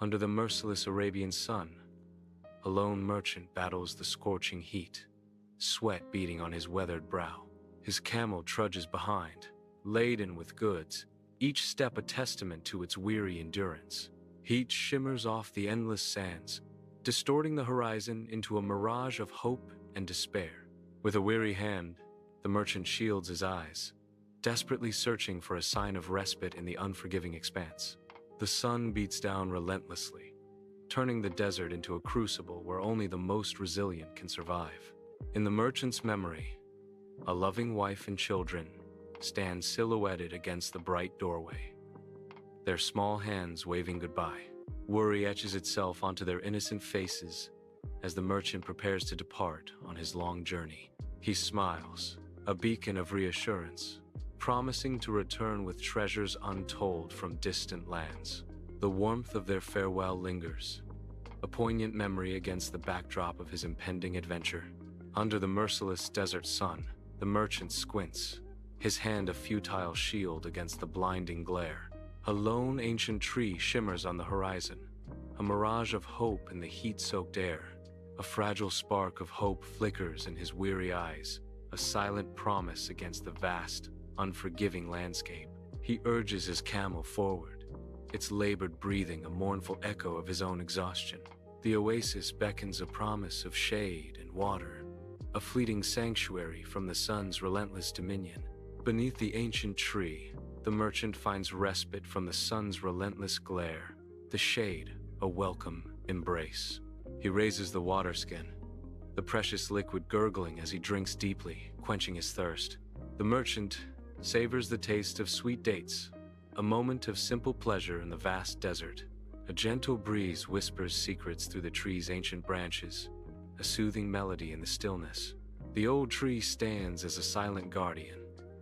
Under the merciless Arabian sun, a lone merchant battles the scorching heat, sweat beading on his weathered brow. His camel trudges behind, laden with goods, each step a testament to its weary endurance. Heat shimmers off the endless sands, distorting the horizon into a mirage of hope and despair. With a weary hand, the merchant shields his eyes, desperately searching for a sign of respite in the unforgiving expanse. The sun beats down relentlessly, turning the desert into a crucible where only the most resilient can survive. In the merchant's memory, a loving wife and children stand silhouetted against the bright doorway, their small hands waving goodbye. Worry etches itself onto their innocent faces as the merchant prepares to depart on his long journey. He smiles, a beacon of reassurance, promising to return with treasures untold from distant lands. The warmth of their farewell lingers, a poignant memory against the backdrop of his impending adventure. Under the merciless desert sun, the merchant squints, his hand a futile shield against the blinding glare. A lone ancient tree shimmers on the horizon, a mirage of hope in the heat-soaked air. A fragile spark of hope flickers in his weary eyes, a silent promise against the vast, unforgiving landscape. He urges his camel forward, its labored breathing a mournful echo of his own exhaustion. The oasis beckons a promise of shade and water, a fleeting sanctuary from the sun's relentless dominion. Beneath the ancient tree, the merchant finds respite from the sun's relentless glare, the shade a welcome embrace. He raises the water skin, the precious liquid gurgling as he drinks deeply, quenching his thirst. The merchant savors the taste of sweet dates, a moment of simple pleasure in the vast desert. A gentle breeze whispers secrets through the tree's ancient branches, a soothing melody in the stillness. The old tree stands as a silent guardian,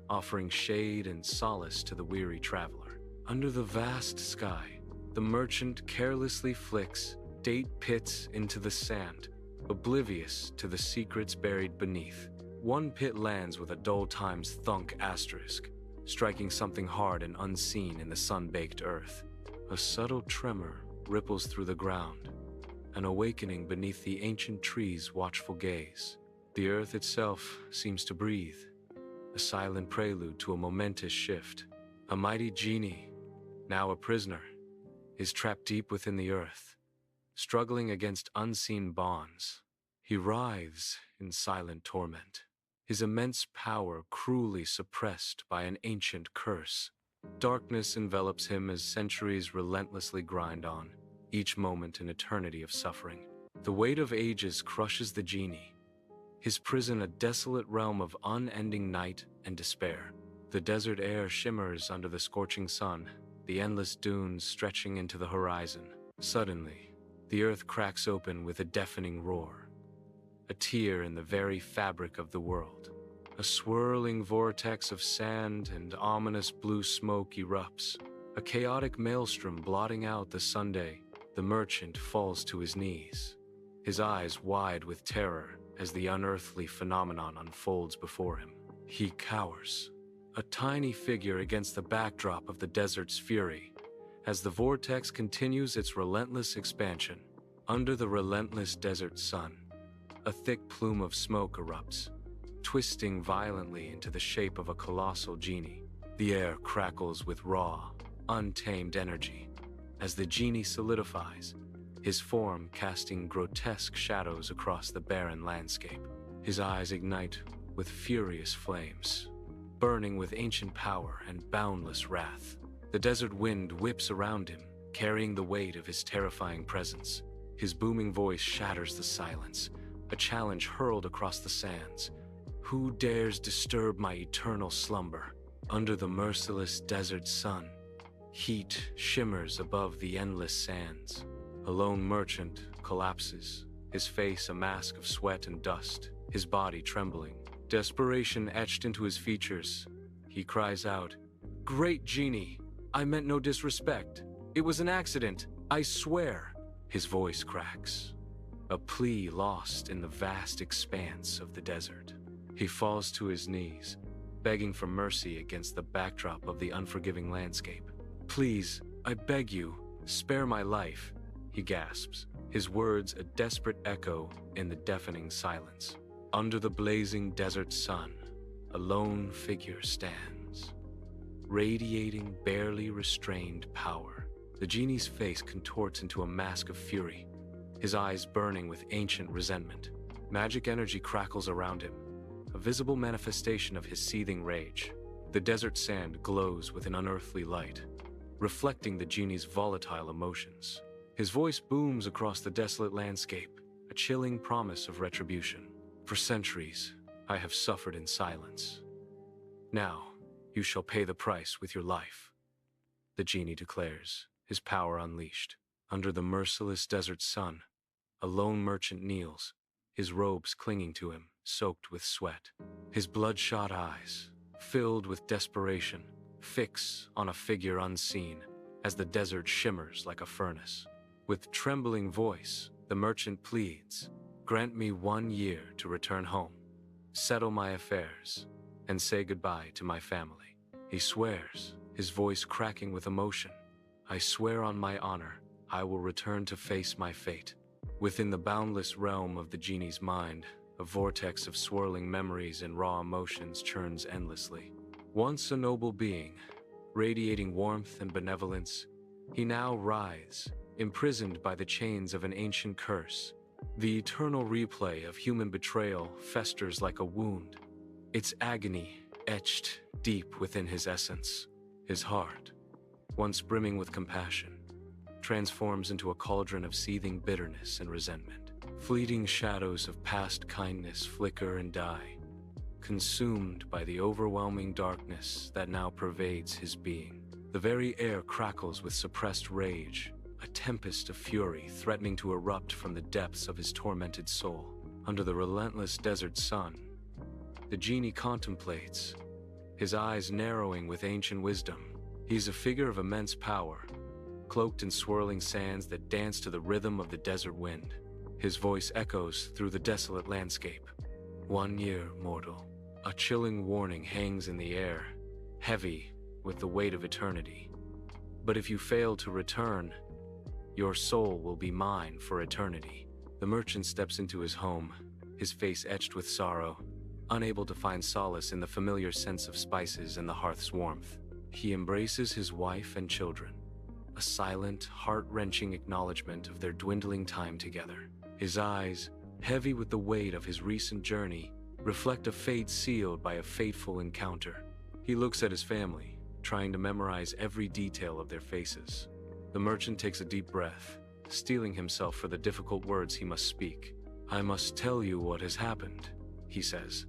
offering shade and solace to the weary traveler. Under the vast sky, the merchant carelessly flicks date pits into the sand, oblivious to the secrets buried beneath. One pit lands with a dull times thunk asterisk, striking something hard and unseen in the sun-baked earth. A subtle tremor ripples through the ground, an awakening beneath the ancient tree's watchful gaze. The earth itself seems to breathe, a silent prelude to a momentous shift. A mighty genie, now a prisoner, is trapped deep within the earth, struggling against unseen bonds. He writhes in silent torment, his immense power cruelly suppressed by an ancient curse. Darkness envelops him as centuries relentlessly grind on, each moment an eternity of suffering. The weight of ages crushes the genie, his prison a desolate realm of unending night and despair. The desert air shimmers under the scorching sun, the endless dunes stretching into the horizon. Suddenly, the earth cracks open with a deafening roar, a tear in the very fabric of the world. A swirling vortex of sand and ominous blue smoke erupts, a chaotic maelstrom blotting out the Sunday. The merchant falls to his knees, his eyes wide with terror as the unearthly phenomenon unfolds before him. He cowers, a tiny figure against the backdrop of the desert's fury, as the vortex continues its relentless expansion. Under the relentless desert sun, a thick plume of smoke erupts, twisting violently into the shape of a colossal genie. The air crackles with raw, untamed energy as the genie solidifies, his form casting grotesque shadows across the barren landscape. His eyes ignite with furious flames, burning with ancient power and boundless wrath. The desert wind whips around him, carrying the weight of his terrifying presence. His booming voice shatters the silence, a challenge hurled across the sands. Who dares disturb my eternal slumber? Under the merciless desert sun, heat shimmers above the endless sands. A lone merchant collapses, his face a mask of sweat and dust, his body trembling. Desperation etched into his features. He cries out, "Great genie, I meant no disrespect. It was an accident, I swear." His voice cracks, a plea lost in the vast expanse of the desert. He falls to his knees, begging for mercy against the backdrop of the unforgiving landscape. "Please, I beg you, spare my life. he gasps, his words a desperate echo in the deafening silence. Under the blazing desert sun, a lone figure stands, radiating barely restrained power. The genie's face contorts into a mask of fury, his eyes burning with ancient resentment. Magic energy crackles around him, a visible manifestation of his seething rage. The desert sand glows with an unearthly light, reflecting the genie's volatile emotions. His voice booms across the desolate landscape, a chilling promise of retribution. For centuries, I have suffered in silence. Now, you shall pay the price with your life, the genie declares, his power unleashed. Under the merciless desert sun, a lone merchant kneels, his robes clinging to him, soaked with sweat. His bloodshot eyes, filled with desperation, fix on a figure unseen as the desert shimmers like a furnace. With trembling voice, the merchant pleads, "Grant me 1 year to return home, settle my affairs, and say goodbye to my family." He swears, his voice cracking with emotion, "I swear on my honor, I will return to face my fate." Within the boundless realm of the genie's mind, a vortex of swirling memories and raw emotions churns endlessly. Once a noble being, radiating warmth and benevolence, he now writhes, imprisoned by the chains of an ancient curse. The eternal replay of human betrayal festers like a wound, its agony etched deep within his essence. His heart, once brimming with compassion, transforms into a cauldron of seething bitterness and resentment. Fleeting shadows of past kindness flicker and die, consumed by the overwhelming darkness that now pervades his being. The very air crackles with suppressed rage, a tempest of fury threatening to erupt from the depths of his tormented soul. Under the relentless desert sun, the genie contemplates, his eyes narrowing with ancient wisdom. He's a figure of immense power, cloaked in swirling sands that dance to the rhythm of the desert wind. His voice echoes through the desolate landscape. 1 year, mortal. A chilling warning hangs in the air, heavy with the weight of eternity. But if you fail to return, your soul will be mine for eternity. The merchant steps into his home, his face etched with sorrow, unable to find solace in the familiar sense of spices and the hearth's warmth. He embraces his wife and children, a silent, heart-wrenching acknowledgement of their dwindling time together. His eyes, heavy with the weight of his recent journey, reflect a fate sealed by a fateful encounter. He looks at his family, trying to memorize every detail of their faces. The merchant takes a deep breath, steeling himself for the difficult words he must speak. "I must tell you what has happened," he says,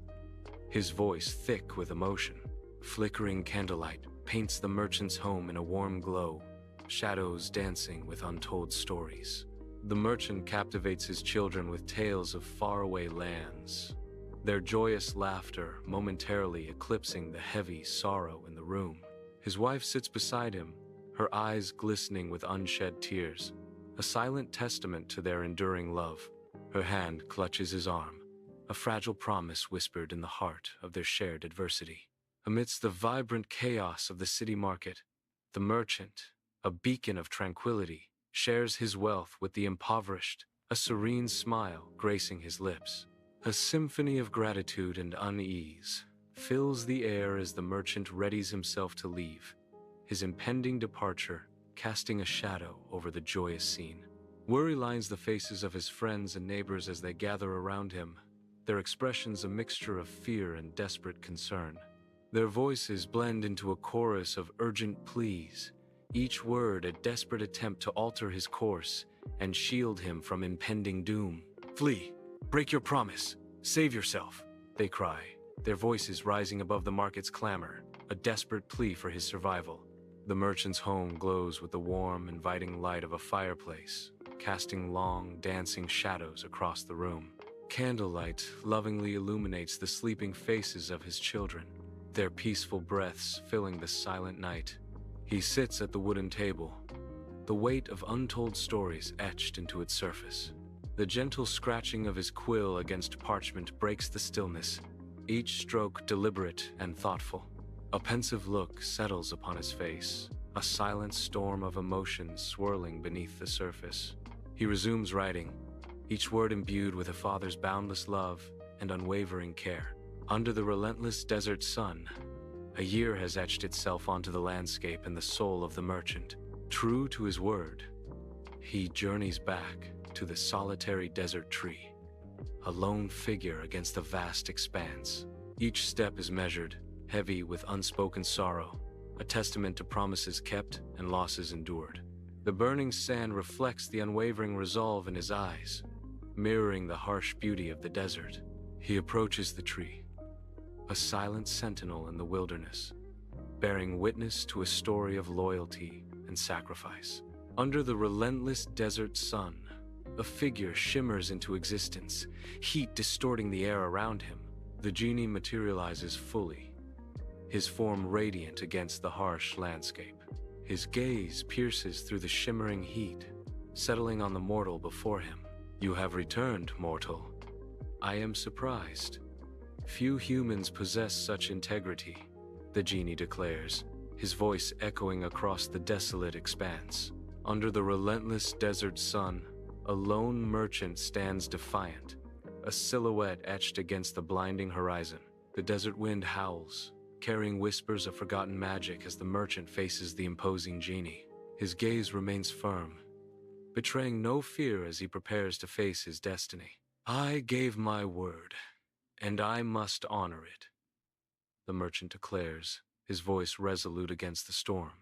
his voice thick with emotion. Flickering candlelight paints the merchant's home in a warm glow, shadows dancing with untold stories. The merchant captivates his children with tales of faraway lands, their joyous laughter momentarily eclipsing the heavy sorrow in the room. His wife sits beside him, her eyes glistening with unshed tears, a silent testament to their enduring love. Her hand clutches his arm, a fragile promise whispered in the heart of their shared adversity. Amidst the vibrant chaos of the city market, the merchant, a beacon of tranquility, shares his wealth with the impoverished, a serene smile gracing his lips. A symphony of gratitude and unease fills the air as the merchant readies himself to leave, his impending departure casting a shadow over the joyous scene. Worry lines the faces of his friends and neighbors as they gather around him, their expressions a mixture of fear and desperate concern. Their voices blend into a chorus of urgent pleas, each word a desperate attempt to alter his course and shield him from impending doom. "Flee! Break your promise! Save yourself!" they cry, their voices rising above the market's clamor, a desperate plea for his survival. The merchant's home glows with the warm, inviting light of a fireplace, casting long, dancing shadows across the room. Candlelight lovingly illuminates the sleeping faces of his children, their peaceful breaths filling the silent night. He sits at the wooden table, the weight of untold stories etched into its surface. The gentle scratching of his quill against parchment breaks the stillness, each stroke deliberate and thoughtful. A pensive look settles upon his face, a silent storm of emotions swirling beneath the surface. He resumes writing, each word imbued with a father's boundless love and unwavering care. Under the relentless desert sun, a year has etched itself onto the landscape and the soul of the merchant. True to his word, he journeys back to the solitary desert tree, a lone figure against the vast expanse. Each step is measured, heavy with unspoken sorrow, a testament to promises kept and losses endured. The burning sand reflects the unwavering resolve in his eyes, mirroring the harsh beauty of the desert. He approaches the tree, a silent sentinel in the wilderness, bearing witness to a story of loyalty and sacrifice. Under the relentless desert sun, a figure shimmers into existence, heat distorting the air around him. The genie materializes fully, his form radiant against the harsh landscape. His gaze pierces through the shimmering heat, settling on the mortal before him. "You have returned, mortal. I am surprised. Few humans possess such integrity," the genie declares, his voice echoing across the desolate expanse. Under the relentless desert sun, a lone merchant stands defiant, a silhouette etched against the blinding horizon. The desert wind howls, carrying whispers of forgotten magic as the merchant faces the imposing genie. His gaze remains firm, betraying no fear as he prepares to face his destiny. "I gave my word, and I must honor it," the merchant declares, his voice resolute against the storm.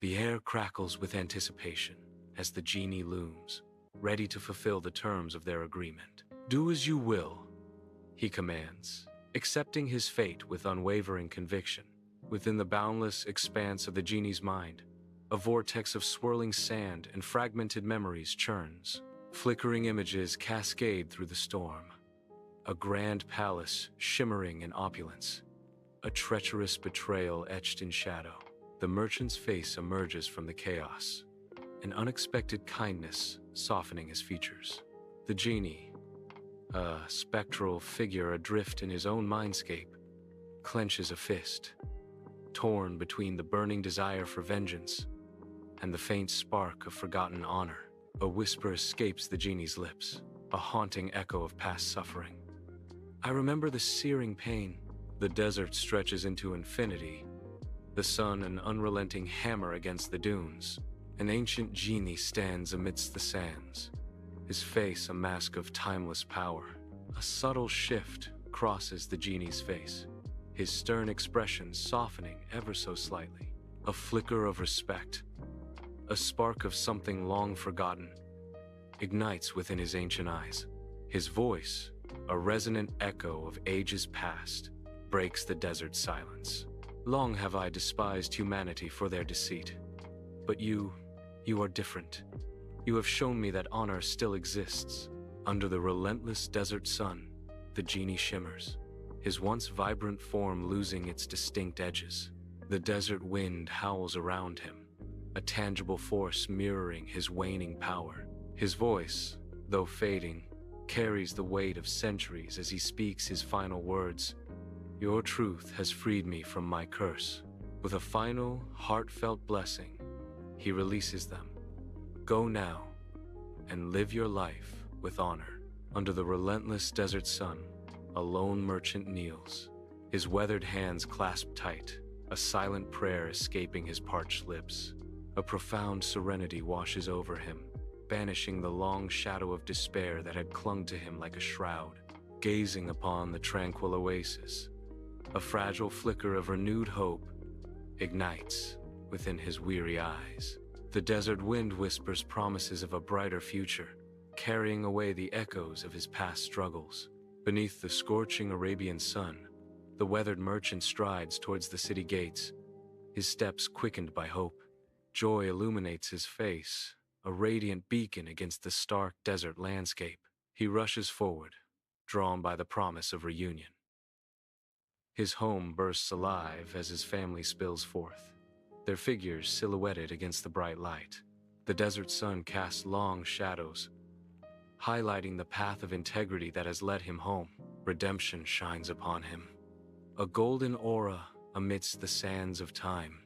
The air crackles with anticipation as the genie looms, ready to fulfill the terms of their agreement. "Do as you will," he commands, accepting his fate with unwavering conviction. Within the boundless expanse of the genie's mind, a vortex of swirling sand and fragmented memories churns. Flickering images cascade through the storm. A grand palace shimmering in opulence, a treacherous betrayal etched in shadow. The merchant's face emerges from the chaos, an unexpected kindness softening his features. The genie, a spectral figure adrift in his own mindscape, clenches a fist, torn between the burning desire for vengeance and the faint spark of forgotten honor. A whisper escapes the genie's lips, a haunting echo of past suffering. "I remember the searing pain." The desert stretches into infinity, the sun an unrelenting hammer against the dunes. An ancient genie stands amidst the sands, his face a mask of timeless power. A subtle shift crosses the genie's face, his stern expression softening ever so slightly. A flicker of respect, a spark of something long forgotten, ignites within his ancient eyes. His voice, a resonant echo of ages past, breaks the desert silence. "Long have I despised humanity for their deceit. But you are different. You have shown me that honor still exists." Under the relentless desert sun, the genie shimmers, his once vibrant form losing its distinct edges. The desert wind howls around him, a tangible force mirroring his waning power. His voice, though fading, carries the weight of centuries as he speaks his final words. "Your truth has freed me from my curse." With a final, heartfelt blessing, he releases them. "Go now, and live your life with honor." Under the relentless desert sun, a lone merchant kneels, his weathered hands clasped tight, a silent prayer escaping his parched lips. A profound serenity washes over him, banishing the long shadow of despair that had clung to him like a shroud. Gazing upon the tranquil oasis, a fragile flicker of renewed hope ignites within his weary eyes. The desert wind whispers promises of a brighter future, carrying away the echoes of his past struggles. Beneath the scorching Arabian sun, the weathered merchant strides towards the city gates, his steps quickened by hope. Joy illuminates his face, a radiant beacon against the stark desert landscape. He rushes forward, drawn by the promise of reunion. His home bursts alive as his family spills forth, their figures silhouetted against the bright light. The desert sun casts long shadows, highlighting the path of integrity that has led him home. Redemption shines upon him, a golden aura amidst the sands of time.